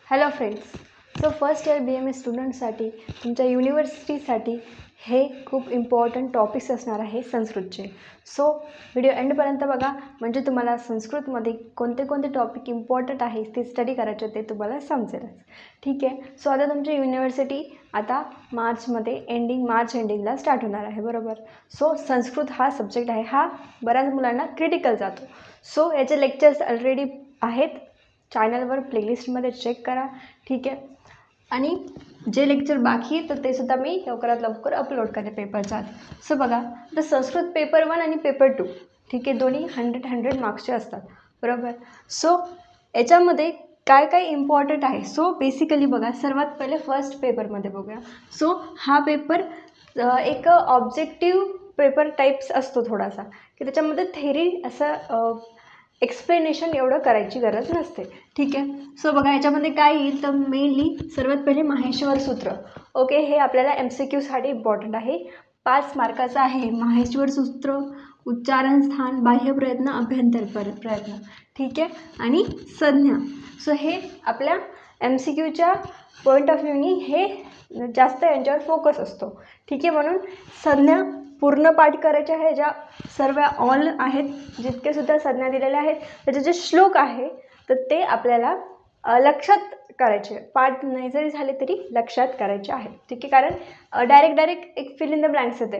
Hello friends. So first year BMA स्टुडंटसाठी तुमच्या युनिव्हर्सिटीसाठी हे खूप इम्पॉर्टंट टॉपिक्स असणार आहे संस्कृतचे. सो व्हिडिओ एंडपर्यंत बघा, म्हणजे तुम्हाला संस्कृतमध्ये कोणते कोणते टॉपिक इम्पॉर्टंट आहे ते स्टडी करायचे ते तुम्हाला समजेलच. ठीक आहे. सो आता तुमची युनिव्हर्सिटी आता मार्च एंडिंगला स्टार्ट होणार आहे, बरोबर. सो संस्कृत हा सब्जेक्ट आहे, हा बऱ्याच मुलांना क्रिटिकल जातो. सो याचे लेक्चर्स ऑलरेडी आहेत चॅनलवर, प्लेलिस्टमध्ये चेक करा. ठीक आहे. आणि जे लेक्चर बाकी आहे तर ते सुद्धा मी लवकरात लवकर अपलोड करेन पेपरच्या आधी. सो बघा, तर संस्कृत पेपर 1 आणि पेपर 2, ठीक आहे, दोन्ही 100 मार्क्सचे असतात, बरोबर. सो याच्यामध्ये काय काय इम्पॉर्टंट आहे. सो बेसिकली बघा, सर्वात पहिले फर्स्ट पेपरमध्ये बघूया. सो हा पेपर एक ऑब्जेक्टिव्ह पेपर टाईप्स असतो थोडासा, की त्याच्यामध्ये थेरी असं एक्सप्लेनेशन एवढं करायची गरज नसते. ठीक आहे. सो बघा, याच्यामध्ये काय येईल तर मेनली सर्वात पहिले माहेश्वर सूत्र. ओके, हे आपल्याला MCQसाठी इम्पॉर्टंट आहे, 5 मार्काचं आहे. माहेश्वर सूत्र, उच्चारण स्थान, बाह्य प्रयत्न, अभ्यंतर प्रयत्न, ठीक आहे, आणि संज्ञा. सो हे आपल्या MCQच्या पॉईंट ऑफ व्ह्यूनी हे जास्त यांच्यावर फोकस असतो. ठीक आहे. म्हणून संज्ञा पूर्ण पाठ करायचे आहे, ज्या सर्व ऑल आहेत, जितके सुद्धा संज्ञा दिलेल्या आहेत त्याचे जे श्लोक आहे तर ते आपल्याला लक्षात करायचे. पाठ नाही जरी झाले तरी लक्षात करायचे आहे. ठीक आहे. कारण डायरेक्ट एक फिल इन द ब्लँक्स येते,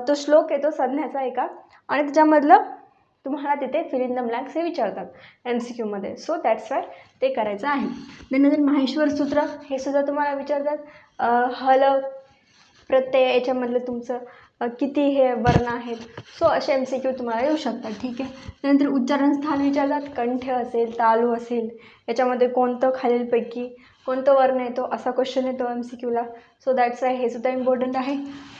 तो श्लोक येतो संज्ञाचा एका, आणि त्याच्यामधलं तुम्हाला तिथे फिल इन द ब्लँक्स हे विचारतात MCQमध्ये. सो दॅट्स वाय ते करायचं आहे. त्यानंतर माहेश्वर सूत्र हे सुद्धा तुम्हाला विचारतात. हल प्रत्यय याच्यामधलं तुमचं किती हे वर्ण आहेत. सो असे MCQ तुम्हाला येऊ शकतात. ठीक आहे. त्यानंतर उच्चारण स्थान विचारतात, कंठ असेल, तालू असेल, याच्यामध्ये कोणतं खालीलपैकी कोणतं वर्ण येतो असा क्वेश्चन येतो MCQला. सो दॅट्स वाय हे सुद्धा इम्पॉर्टंट आहे.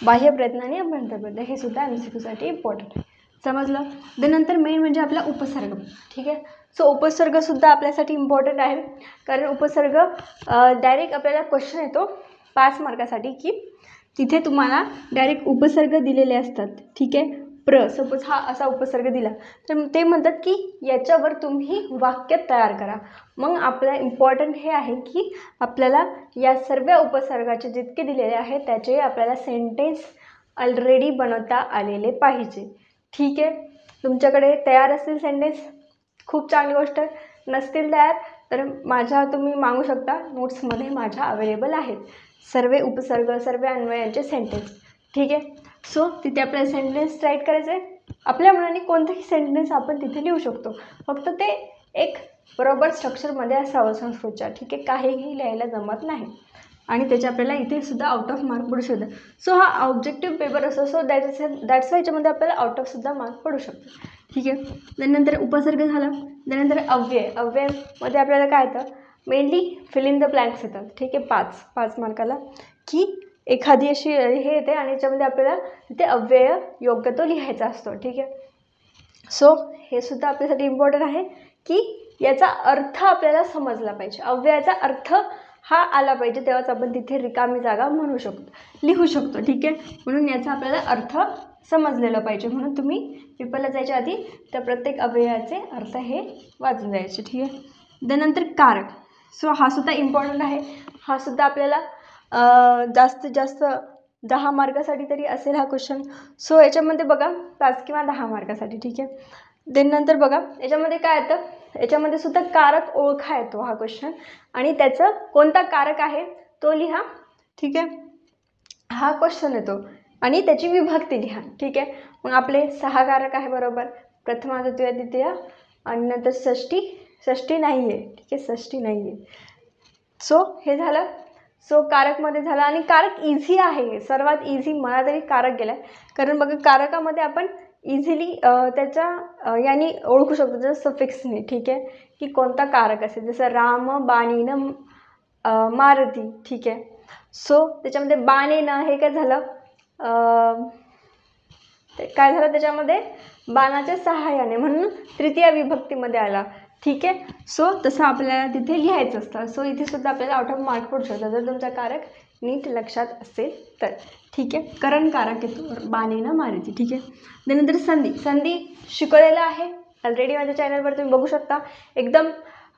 बाह्य प्रयत्न आणि अभ्यंतर प्रयत्न हे सुद्धा MCQसाठी इम्पॉर्टंट आहे. समजलं. त्यानंतर मेन म्हणजे आपला उपसर्ग. ठीक आहे. सो उपसर्गसुद्धा आपल्यासाठी इम्पॉर्टंट आहे, कारण उपसर्ग डायरेक्ट आपल्याला क्वेश्चन येतो 5 मार्कासाठी, की तिथे तुम्हाला डायरेक्ट उपसर्ग दिलेले असतात. ठीक आहे. सपोज हा असा उपसर्ग दिला तर ते म्हणतात की याच्यावर तुम्ही वाक्य तयार करा. मग आपल्याला इम्पॉर्टंट हे आहे की आपल्याला या सर्व उपसर्गाचे जितके दिलेले आहेत त्याचे आपल्याला सेंटेन्स ऑलरेडी बनवता आलेले पाहिजे. ठीक आहे. तुमच्याकडे तयार असतील सेंटेन्स, खूप चांगली गोष्ट. नसतील तयार तर तुम्ही मागू शकता, नोट्समध्ये माझ्या अवेलेबल आहेत सर्व उपसर्ग, सर्व अन्वयांचे सेंटेन्स. ठीक आहे. सो तिथे आपल्याला सेंटेन्स राईट करायचं आहे. आपल्या मनाने कोणतेही सेंटेन्स आपण तिथे लिहू शकतो, फक्त ते एक बरोबर स्ट्रक्चरमध्ये असावं संस्कृतच्या. ठीक आहे. काहीही लिहायला जमत नाही, आणि त्याचे आपल्याला इथे सुद्धा आउट ऑफ मार्क पडू शकतात. सो हा ऑब्जेक्टिव्ह पेपर असतो. सो दॅट्स वाय याच्यामध्ये आपल्याला आउट ऑफ सुद्धा मार्क पडू शकतो. ठीक आहे. त्यानंतर उपसर्ग झाला. त्यानंतर अव्ययमध्ये आपल्याला काय येतं, mainly fill in the blanks येतात. ठीक आहे. 5 मार्काला, की एखादी अशी हे येते आणि याच्यामध्ये आपल्याला तिथे अव्यय योग्य तो लिहायचा असतो. ठीक आहे. सो हे सुद्धा आपल्यासाठी इम्पॉर्टंट आहे, की याचा अर्थ आपल्याला समजला पाहिजे. अव्ययाचा अर्थ हा आला पाहिजे, तेव्हाच आपण तिथे रिकामी जागा लिहू शकतो. ठीक आहे. म्हणून याचा आपल्याला अर्थ समजलेला पाहिजे. म्हणून तुम्ही पेपरला जायच्या आधी त्या प्रत्येक अव्ययाचे अर्थ हे वाचून जायचे. ठीक आहे. त्यानंतर कारक. सो हा सुद्धा इम्पॉर्टंट आहे. हा सुद्धा आपल्याला जास्तीत जास्त 10 मार्कासाठी तरी असेल हा क्वेश्चन. सो याच्यामध्ये बघा 5 किंवा 10 मार्कासाठी. ठीक आहे. त्यानंतर बघा याच्यामध्ये काय येतं, याच्यामध्ये सुद्धा कारक ओळखा येतो हा क्वेश्चन, आणि त्याचं कोणता कारक आहे तो लिहा. ठीक आहे. हा क्वेश्चन येतो आणि त्याची विभक्ती लिहा. ठीक आहे. मग आपले 6 कारक आहे, बरोबर. प्रथमा, द्वितीय, तृतीय, आणि नंतर षष्टी नाही आहे. ठीक आहे. षष्टी नाही आहे. सो हे झालं. सो कारकमध्ये झालं, आणि कारक इझी आहे, सर्वात इझी मला तरी कारक गेला आहे. कारण बघा कारकामध्ये आपण इझिली त्याच्या याने ओळखू शकतो, जसं सफिक्सने. ठीक आहे. की कोणता कारक असेल, जसं राम बाणीनं मारुती. ठीक आहे. सो त्याच्यामध्ये बाणेनं हे काय झालं, त्याच्यामध्ये बाणाच्या सहाय्याने, म्हणून तृतीय विभक्तीमध्ये आला. ठीक आहे. सो तसं आपल्याला तिथे लिहायचं असतं. सो इथे सुद्धा आपल्याला आउट ऑफ मार्क पडू शकतो जर तुमचा कारक नीट लक्षात असेल तर. ठीक आहे. करण कारक येतो बाणेनं मारुती. ठीक आहे. त्यानंतर संधी शिकवलेला आहे ऑलरेडी माझ्या चॅनलवर, तुम्ही बघू शकता. एकदम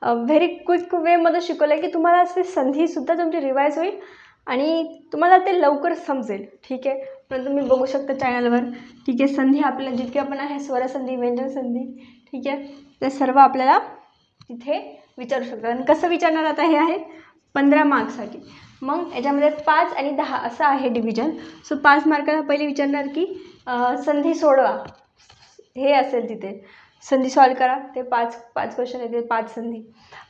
व्हेरी क्विक वेमध्ये शिकवलं आहे की तुम्हाला असे संधीसुद्धा तुमची रिवाईज होईल आणि तुम्हाला ते लवकर समजेल. ठीक आहे, पण तुम्ही बघू शकता चॅनलवर. ठीक आहे, संधी आपल्या जितके आपण आहे स्वरसंधी, व्यंजन संधी, ठीक आहे, ते सर्व आपल्याला तिथे विचारू शकतात. आणि कसं विचारणार आता हे आहे 15 मार्क्ससाठी. मग याच्यामध्ये 5 आणि 10 असं आहे डिव्हिजन. सो 5 मार्काला पहिले विचारणार की संधी सोडवा, हे असेल तिथे संधी सॉल्व करा. ते 5 क्वेश्चन येतील, 5 संधी.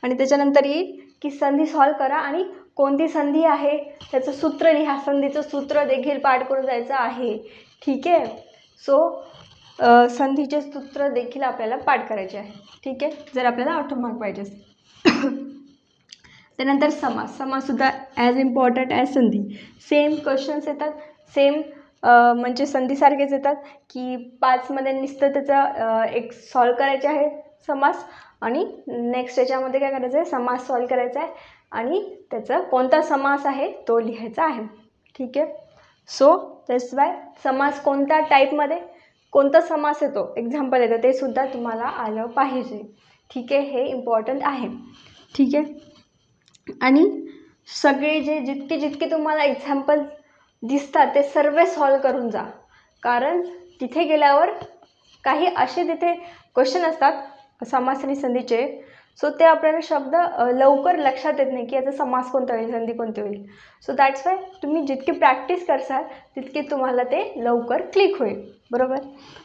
आणि त्याच्यानंतर येईल की संधी सॉल्व करा आणि कोणती संधी आहे त्याचं सूत्र लिहा. संधीचं सूत्र देखील पाठ करून जायचं आहे. ठीक आहे, सो संधीचे सूत्र देखील आपल्याला पाठ करायचे आहे. ठीक आहे, जर आपल्याला ऑटोमार्क पाहिजे असेल. त्यानंतर समास. समाससुद्धा ॲज इम्पॉर्टंट ॲज संधी. सेम क्वेश्चन्स येतात, सेम म्हणजे संधीसारखेच येतात की 5मध्ये नुसतं त्याचं एक सॉल्व करायचे आहे समास आणि नेक्स्ट याच्यामध्ये काय करायचं आहे, समास सॉल्व करायचा आहे आणि त्याचं कोणता समास आहे तो लिहायचा आहे. ठीक आहे, सो दॅट्स वाय समास कोणत्या टाईपमध्ये कोणता समास येतो, एक्झाम्पल येतं, ते सुद्धा तुम्हाला आलं पाहिजे. ठीक आहे, हे इम्पॉर्टंट आहे. ठीक आहे, आणि सगळे जितके तुम्हाला एक्झाम्पल दिसतात ते सर्व सॉल्व करून जा. कारण तिथे गेल्यावर काही असे तिथे क्वेश्चन असतात समास आणि संधीचे, सो ते आपल्याला शब्द लवकर लक्षात येत नाही की याचा समास कोणता होईल, संधी कोणती होईल. सो दॅट्स वाय तुम्ही जितकी प्रॅक्टिस करसाल तितके तुम्हाला ते लवकर क्लिक होईल. बरोबर.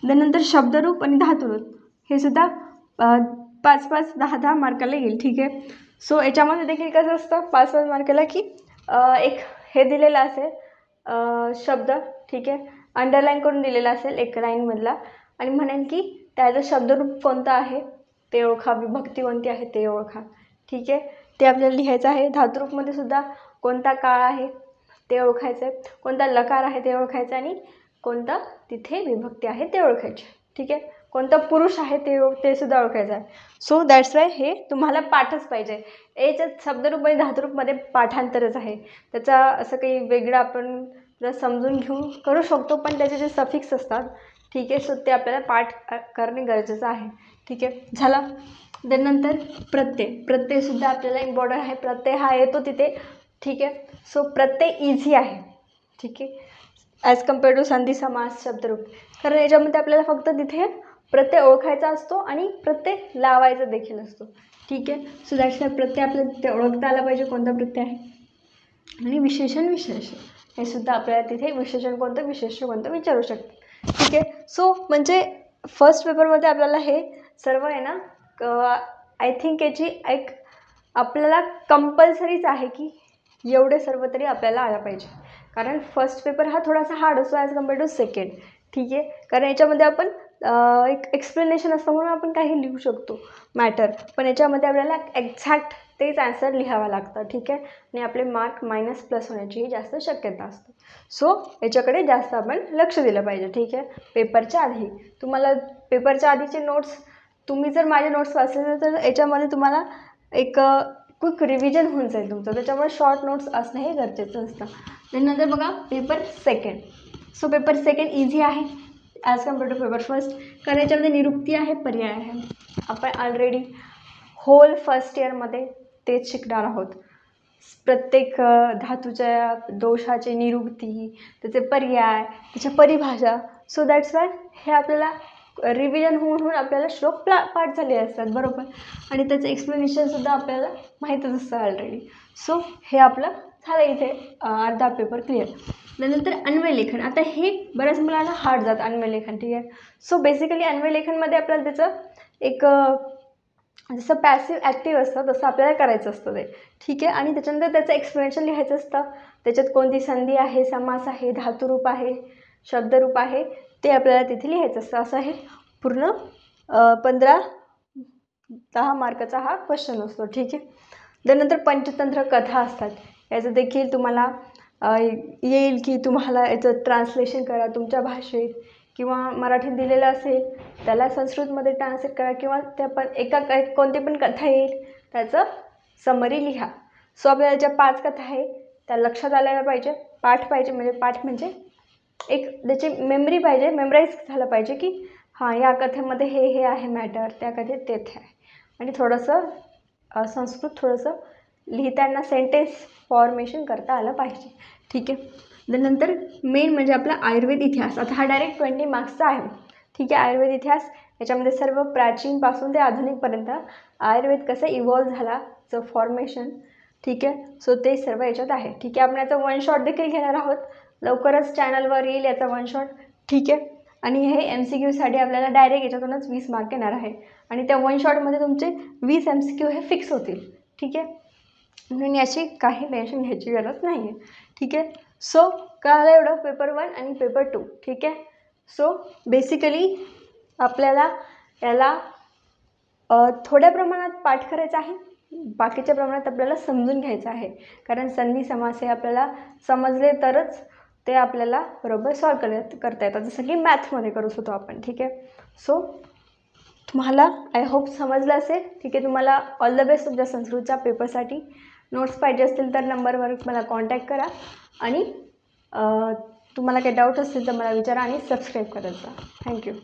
त्यानंतर शब्दरूप आणि धातुरूप हे सुद्धा 5-5, 10-10 मार्काला येईल. ठीक आहे, सो याच्यामध्ये देखील कसं असतं 5-5 मार्काला की एक हे दिलेलं असेल शब्द. ठीक आहे, अंडरलाईन करून दिलेला असेल एक लाईनमधला आणि म्हणेन की त्याचं शब्दरूप कोणतं आहे ते ओळखा, विभक्ती कोणती आहे ते ओळखा. ठीक आहे, ते आपल्याला लिहायचं आहे. धातुरूपमध्ये सुद्धा कोणता काळ आहे ते ओळखायचं आहे, कोणता लकार आहे ते ओळखायचं आणि कोणता तिथे विभक्ती आहे ते ओळखायचे. ठीक आहे, कोणता पुरुष आहे ते सुद्धा ओळखायचं आहे. सो दॅट्स वाय हे तुम्हाला पाठच पाहिजे. याच्यात शब्दरूप आणि धातुरूपमध्ये पाठांतरच आहे, त्याचा असं काही वेगळं आपण जर समजून घेऊन करू शकतो, पण त्याचे जे सफिक्स असतात, ठीक आहे, सो ते आपल्याला पाठ करणे गरजेचं आहे. ठीक आहे, झाला. त्यानंतर प्रत्ययसुद्धा आपल्याला इम्पॉर्टंट आहे. प्रत्यय हा येतो तिथे. ठीक आहे, सो प्रत्यय इझी आहे. ठीक आहे, ॲज कम्पेअर टू संधी, समास, शब्दरूप. कारण याच्यामध्ये आपल्याला फक्त तिथे प्रत्यय ओळखायचा असतो आणि प्रत्यय लावायचा देखील असतो. ठीक आहे, सो दॅट्स वाय प्रत्यय आपल्याला तिथे ओळखता आला पाहिजे कोणता प्रत्यय आहे. आणि विशेषण हे सुद्धा आपल्याला तिथे विशेषण कोणतं विचारू शकतात. ठीक आहे, सो म्हणजे फर्स्ट पेपरमध्ये आपल्याला हे सर्व आहे ना, आय थिंक याची एक आपल्याला कंपल्सरीच आहे की एवढे सर्व तरी आपल्याला आला पाहिजे. कारण फर्स्ट पेपर हा थोडासा हार्ड असतो ॲज कम्पेअर टू सेकंड. ठीक आहे, कारण याच्यामध्ये आपण एक एक्सप्लेनेशन असतं म्हणून आपण काही लिहू शकतो मॅटर, पण याच्यामध्ये आपल्याला एक्झॅक्ट तेच ॲन्सर लिहावं लागतं. ठीक आहे, आणि आपले मार्क मायनस प्लस होण्याचीही जास्त शक्यता असते. सो याच्याकडे जास्त आपण लक्ष दिलं पाहिजे. ठीक आहे, पेपरच्या आधी तुम्हाला पेपरच्या आधीचे नोट्स, तुम्ही जर माझे नोट्स वाचले तर याच्यामध्ये तुम्हाला एक क्विक रिव्हिजन होऊन जाईल तुमचं, त्याच्यामुळे शॉर्ट नोट्स असणं हे गरजेचं असतं. त्यानंतर बघा paper second. So paper second easy आहे as compare to paper first. कारण याच्यामध्ये निरुक्ती आहे, पर्याय आहे. आपण ऑलरेडी होल फर्स्ट इयरमध्ये तेच शिकणार आहोत. प्रत्येक धातूच्या दोषाचे निरुक्ती, त्याचे पर्याय, त्याच्या परिभाषा. सो दॅट्स वाय हे आपल्याला रिव्हिजन होऊन आपल्याला श्लोक पाठ झाले असतात. बरोबर, आणि त्याचं एक्सप्लेनेशनसुद्धा आपल्याला माहीतच असतं ऑलरेडी. सो हे आपलं झालं इथे अर्धा पेपर क्लिअर. त्यानंतर अन्वयलेखन. आता हे बऱ्याच मुलांना हार्ड जातं अन्वयलेखन. ठीक आहे, सो बेसिकली अन्वयलेखनमध्ये आपल्याला त्याचं एक जसं पॅसिव्ह ॲक्टिव्ह असतं तसं आपल्याला करायचं असतं ते. ठीक आहे, आणि त्याच्यानंतर त्याचं एक्सप्लेनेशन लिहायचं असतं. त्याच्यात कोणती संधी आहे, समास आहे, धातुरूप आहे, शब्दरूप आहे, ते आपल्याला तिथे लिहायचं असतं. असं हे पूर्ण 15-10 मार्काचा हा क्वेश्चन असतो. ठीक आहे, त्यानंतर पंचतंत्र कथा असतात. याचं देखील तुम्हाला येईल की तुम्हाला याचं ट्रान्सलेशन करा तुमच्या भाषेत, किंवा मराठीत दिलेलं असेल त्याला संस्कृतमध्ये ट्रान्सलेट करा, किंवा त्या पण कोणती पण कथा येईल त्याचं समरी लिहा. सो आपल्याला ज्या 5 कथा आहे त्या लक्षात आल्या पाहिजे. पाठ म्हणजे एक त्याची मेमरी पाहिजे, मेमराईज झालं पाहिजे की हां या कथेमध्ये हे आहे मॅटर, त्या कथेत तेच आहे. आणि थोडंसं संस्कृत थोडंसं लिहिताना सेंटेन्स फॉर्मेशन करता आलं पाहिजे. ठीक आहे. नंतर मेन म्हणजे आपला आयुर्वेद इतिहास. आता हा डायरेक्ट 20 मार्क्सचा आहे. ठीक आहे. आयुर्वेद इतिहास याच्यामध्ये सर्व प्राचीनपासून ते आधुनिकपर्यंत आयुर्वेद कसं इव्हॉल्व झाला, चं फॉर्मेशन. ठीक आहे. सो ते सर्व याच्यात आहे. ठीक आहे. आपण याचा वन शॉट देखील घेणार आहोत. लवकरच चॅनलवर येईल याचा वन शॉट. ठीक आहे. आणि हे MCQसाठी आपल्याला डायरेक्ट याच्यातूनच 20 मार्क येणार आहे आणि त्या वन शॉटमध्ये तुमचे 20 MCQ हे फिक्स होतील. ठीक आहे. म्हणून याची काही टेन्शन घ्यायची गरज नाही आहे. ठीक आहे. सो कळालं एवढं पेपर 1 आणि पेपर 2. ठीक आहे. सो बेसिकली आपल्याला याला थोड्या प्रमाणात पाठ करायचा आहे, बाकीच्या प्रमाणात आपल्याला समजून घ्यायचं आहे. कारण संधी समास हे आपल्याला समजले तरच ते आपल्याला बरोबर सॉल्व करता येतात, जसं की मॅथमध्ये करू शकतो आपण. ठीक आहे. सो तुम्हाला आय होप समजलं असेल. ठीक आहे. तुम्हाला ऑल द बेस्ट तुमच्या संस्कृतच्या पेपरसाठी. नोट्स पाहिजे असतील तर नंबरवर मला कॉन्टॅक्ट करा आणि तुम्हाला काही डाऊट असतील तर मला विचारा आणि सबस्क्राईब करत जा. थँक्यू.